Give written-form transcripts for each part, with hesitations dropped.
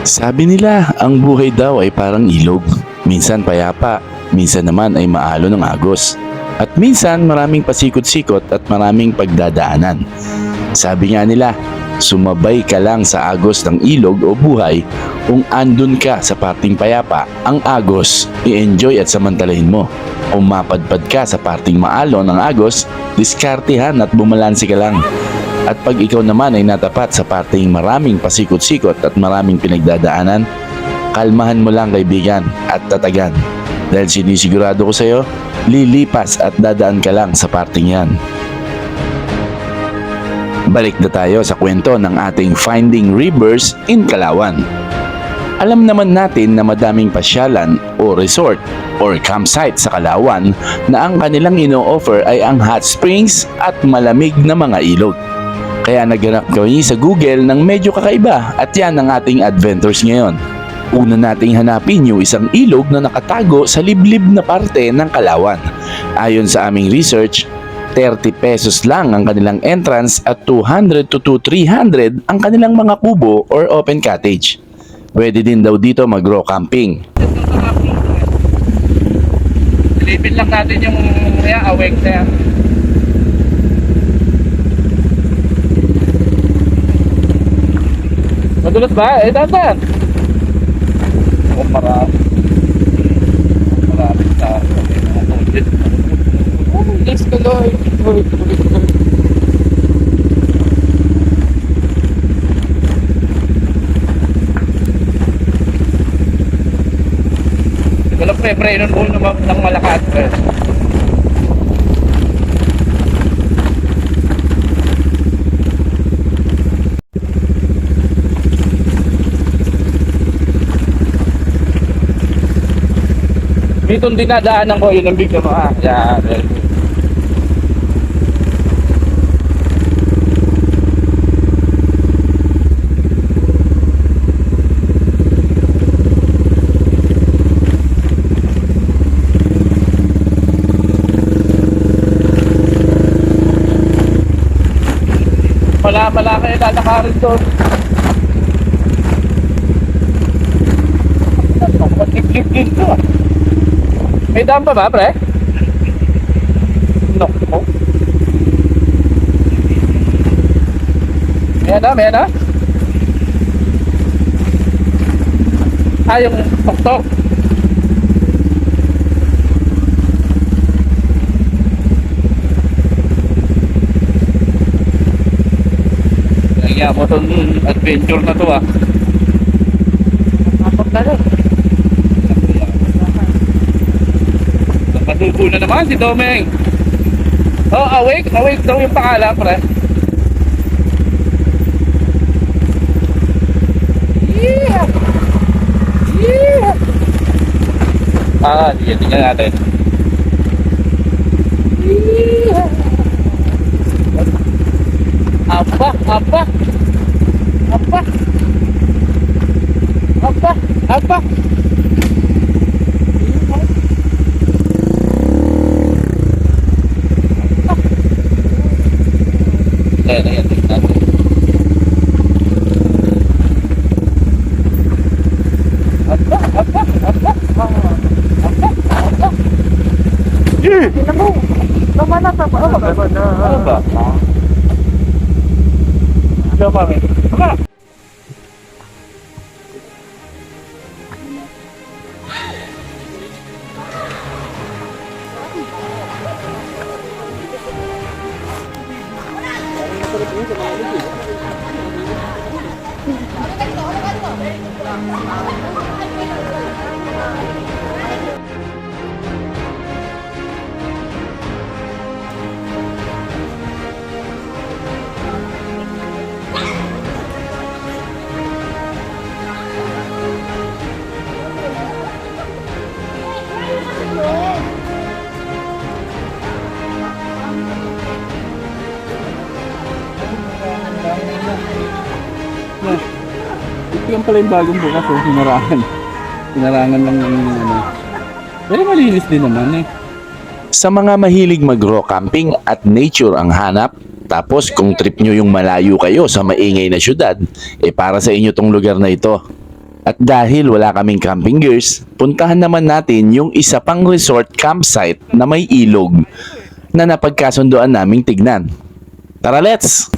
Sabi nila, ang buhay daw ay parang ilog. Minsan payapa, minsan naman ay maalo ng agos. At minsan maraming pasikot-sikot at maraming pagdadaanan. Sabi nga nila, sumabay ka lang sa agos ng ilog o buhay kung andun ka sa parting payapa, ang agos, i-enjoy at samantalahin mo. Kung mapadpad ka sa parting maalo ng agos, diskartehan at bumalansi ka lang. At pag ikaw naman ay natapat sa parting maraming pasikot-sikot at maraming pinagdadaanan, kalmahan mo lang kaibigan at tatagan. Dahil sinisigurado ko sa iyo, lilipas at dadaan ka lang sa parting yan. Balik na tayo sa kwento ng ating Finding Rivers in Calauan. Alam naman natin na madaming pasyalan o resort or campsite sa Calauan na ang kanilang ino-offer ay ang hot springs at malamig na mga ilog. Kaya naghanap kami sa Google ng medyo kakaiba at yan ang ating adventures ngayon. Una nating hanapin yung isang ilog na nakatago sa liblib na parte ng Calauan. Ayon sa aming research, 30 pesos lang ang kanilang entrance at 200 to 300 ang kanilang mga kubo or open cottage. Pwede din daw dito mag-row camping. Silipin lang natin yung awake na yan. Madulas ba? Dadan. Marami. Marami sa Let's go, Lord. Walang pre-pre nun ulo ng malakas. Itong dinadaanan ko, yun ang big mo ha. Yan. Wala kayo lalakarin doon. Matiklik to ah. May dam pa ba, pre? No. May na? Yung tok-tok. Kaya mo itong adventure na to ah. Napapag na rin. Matubo na naman si Domeng. Oh, awake daw yung pangalan, pre. Yeah. Tingnan natin. Yeah. Apa. Ayan, tingnan natin. Apa. Tingnan mo. Lumana pa ba? Ano ba? Ito pa, men. Baka! Yan pala yung bagong bukas oh, hinarangan lang ng ano. Pero malinis din naman eh. Sa mga mahilig mag-row camping at nature ang hanap, tapos kung trip nyo yung malayo kayo sa maingay na syudad, para sa inyo tong lugar na ito. At dahil wala kaming camping gears, puntahan naman natin yung isa pang resort campsite na may ilog na napagkasundoan naming tignan. Tara, let's!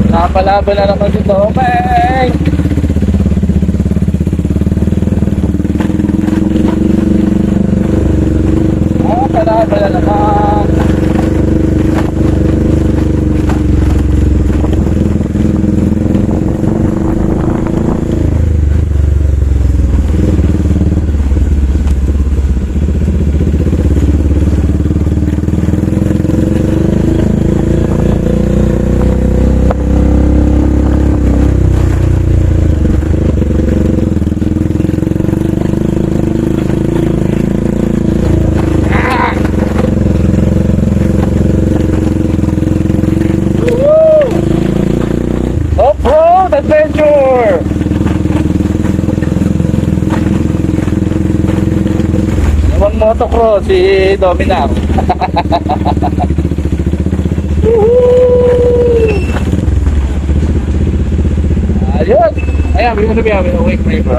Napalaban na naman si Tomeng. Napalaban na naman. Off-road adventure! Naman motocross si Dominar. Ayun! Ayan, bigyan sabihan, wake na iba.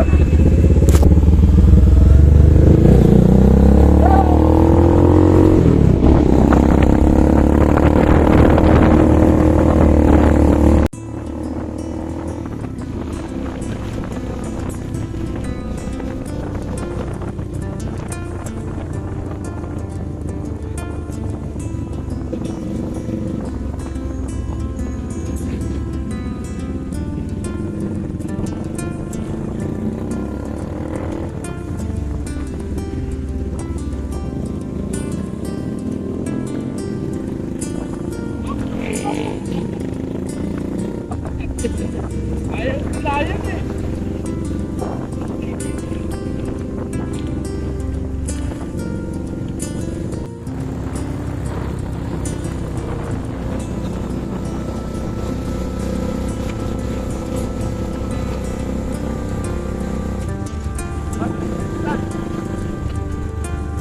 Ayun eh.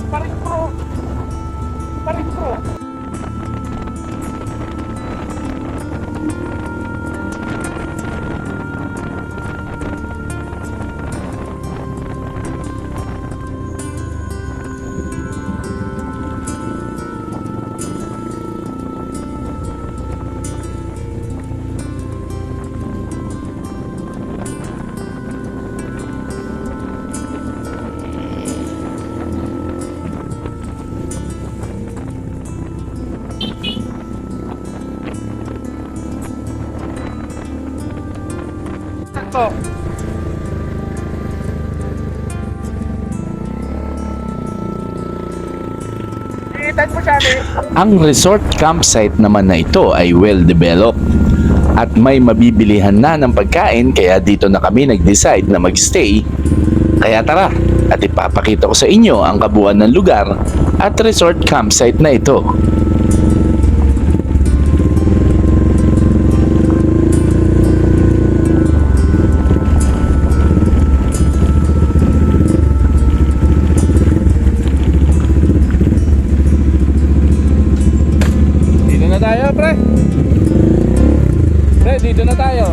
Paring pro. Sakto. Iitan mo siya eh. Ang resort campsite naman na ito ay well developed at may mabibilihan na ng pagkain, kaya dito na kami nag-decide na magstay. Kaya tara at ipapakita ko sa inyo ang kabuuan ng lugar at resort campsite na ito. Dito na tayo, pre. Pre, dito na tayo.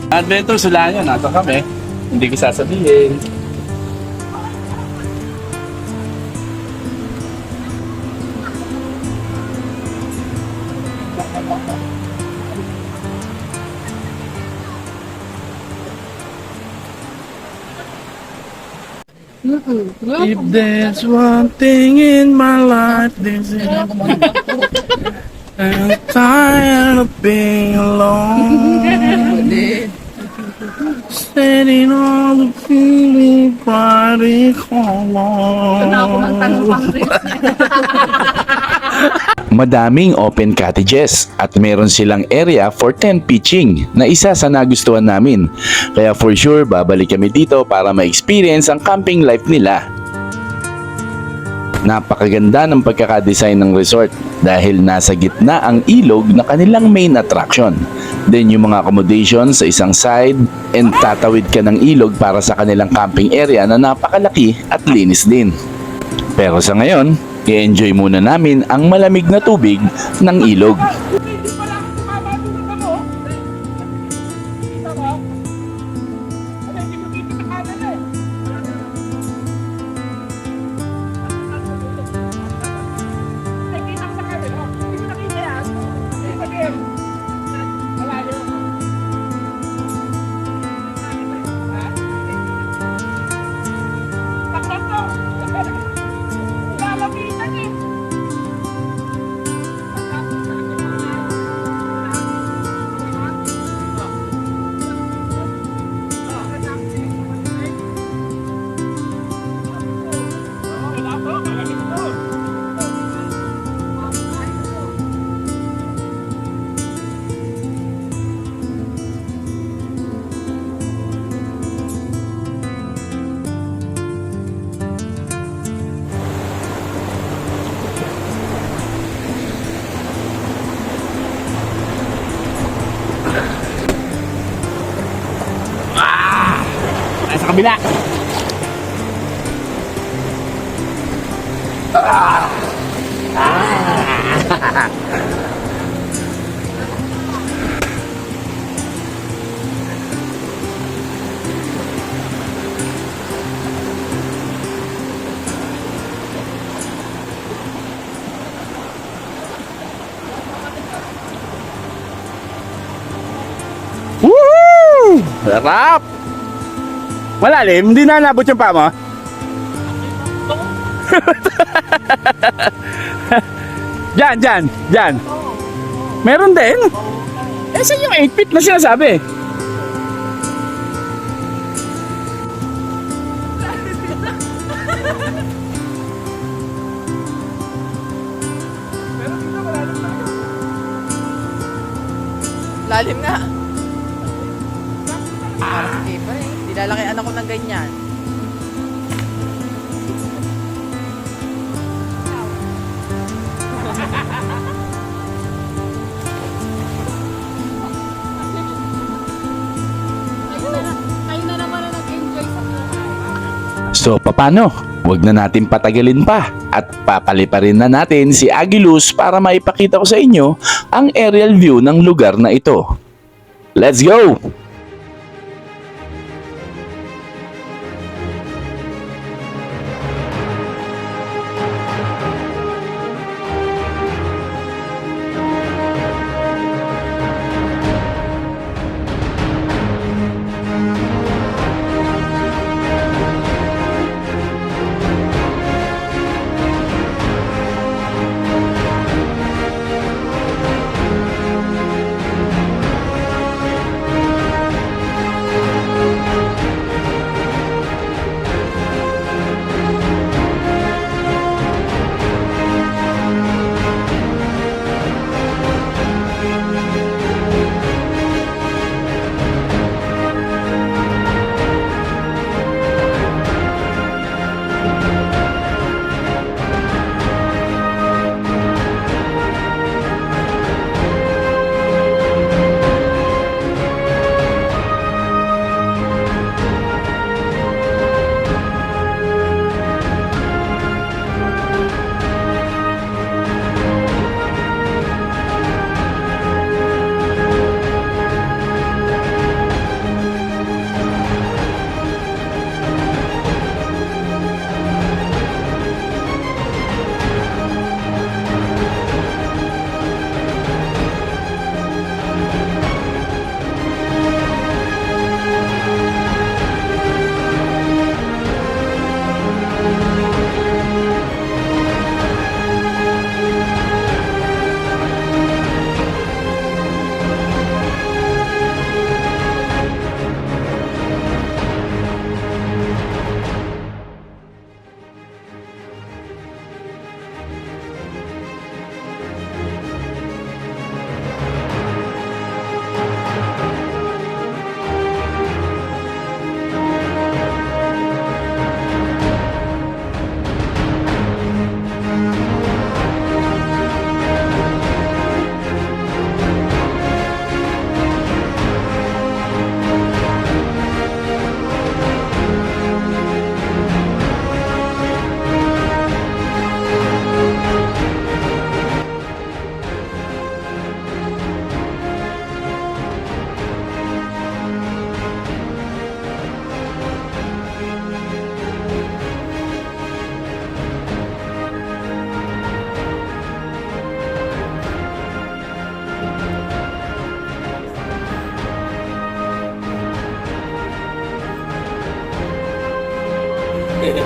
Adventure sila yun, nato kami. Hindi ko sasabihin. If there's one thing in my life, this is I'm tired of being alone. Setting all the feeling party Madaming open cottages at meron silang area for tent pitching na isa sa nagustuhan namin. Kaya for sure babalik kami dito para ma-experience ang camping life nila. Napakaganda ng pagkakadesign ng resort dahil nasa gitna ang ilog na kanilang main attraction. Then yung mga accommodation sa isang side and tatawid ka ng ilog para sa kanilang camping area na napakalaki at linis din. Pero sa ngayon, i-enjoy muna namin ang malamig na tubig ng ilog. Sa kabila. Woo! Sarap! Malalim, hindi na nabot yung paa mo. Diyan. Meron din. Eh, saan yung 8 feet na sinasabi? Lalim nga. Parang hindi pa eh. Nilalakihan ako ng ganyan. Kayo na naman na nag-enjoy sa buhay. So, paano? Huwag na natin patagalin pa at papaliparin na natin si Agilus para maipakita ko sa inyo ang aerial view ng lugar na ito. Let's go!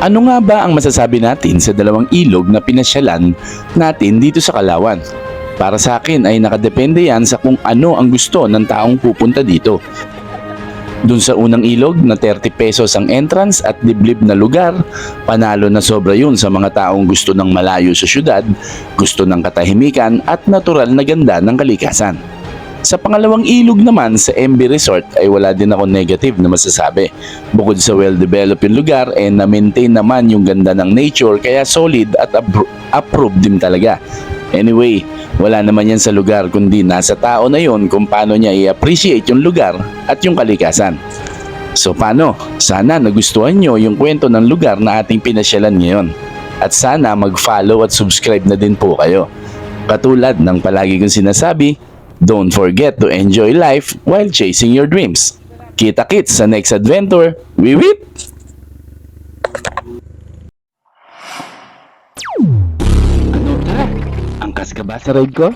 Ano nga ba ang masasabi natin sa dalawang ilog na pinasyalan natin dito sa Kalawan? Para sa akin ay nakadepende yan sa kung ano ang gusto ng taong pupunta dito. Dun sa unang ilog na 30 pesos ang entrance at liblib na lugar, panalo na sobra yun sa mga taong gusto ng malayo sa syudad, gusto ng katahimikan at natural na ganda ng kalikasan. Sa pangalawang ilog naman sa MB Resort ay wala din ako negative na masasabi. Bukod sa well-developed yung lugar na-maintain naman yung ganda ng nature kaya solid at approved din talaga. Anyway, wala naman yan sa lugar kundi nasa tao na yon kung paano niya i-appreciate yung lugar at yung kalikasan. So paano? Sana nagustuhan nyo yung kwento ng lugar na ating pinasyalan ngayon. At sana mag-follow at subscribe na din po kayo. Katulad ng palagi kong sinasabi, don't forget to enjoy life while chasing your dreams. Kita-kits sa next adventure. Wiwit! Angkas ka ba sa ride ko?